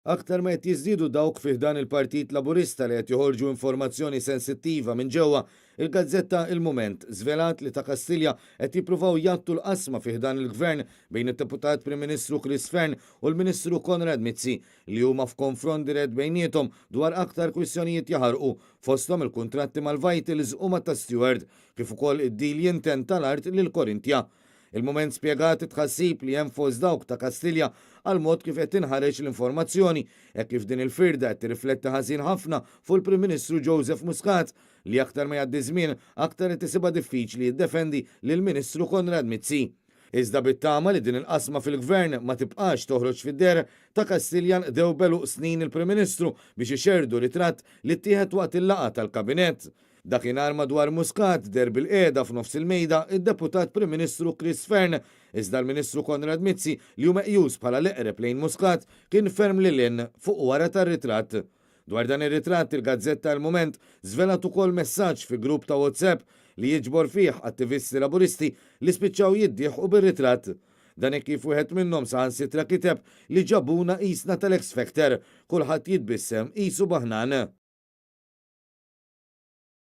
Aktar ma qed jiżdiedu dawk fih dan il-Partit Laburista li qed joħorġu informazzjoni sensittiva minn ġewwa, il-gazzetta Il-Mument żvelat li ta' Kastilja qed jippruvaw jagħtu l-qasma fih dan il-gvern bejn it-Deputat Prim Ministru Chris Fern u l-Ministru Konrad Mizzi li huma f'konfront dirett bejniethom dwar aktar kwistjonijiet jaħarqu fosthom il-kuntratti mal-Vitals u ma' ta' Stewart kif ukoll id-deal jintent tal-art lil Korintja. Il-Mument spjegat tħassib li hemm fost dawk ta' Kastilja għal mod kif qed tinħareġ l-informazzjoni hekk kif din il-firda qed tirrifletti ħażin ħafna fuq il-Prim Ministru Joseph Muscat li aktar ma jgħaddi żmien aktar qed isibha diffiċli jiddefendi lill-Ministru Konrad Mizzi. Iżda bit-tama li din il-qasma fil-gvern ma tibqax toħroġ fid-der ta' Kastiljan dew beluq snin il-Prim Ministru biex ixerdu ritratt li ttieħed waqt il-laqgħa tal-Kabinett. Dakinhar madwar Muscat der bil-qiegħda f'nofs il-mejda id-Deputat Prim Ministru Chris Fern, iżda l-Ministru Konrad Mizzi li hu meqjus bħala l-eqreb lejn Muscat kien ferm lilin fuq wara tar-ritratt. Dwar dan ir-ritratt il-Gazzetta Il-Mument żvelat ukoll messaġġ fi grupp ta' WhatsApp li jiġbor fih attivisti laburisti li spiċċaw jiddieħqu bir-ritratt. Dan hekk kif wieħed minnhom saħansitra kiteb li ġabuna qisna tal-X Factor, kulħadd jitbissem qisu baħnan.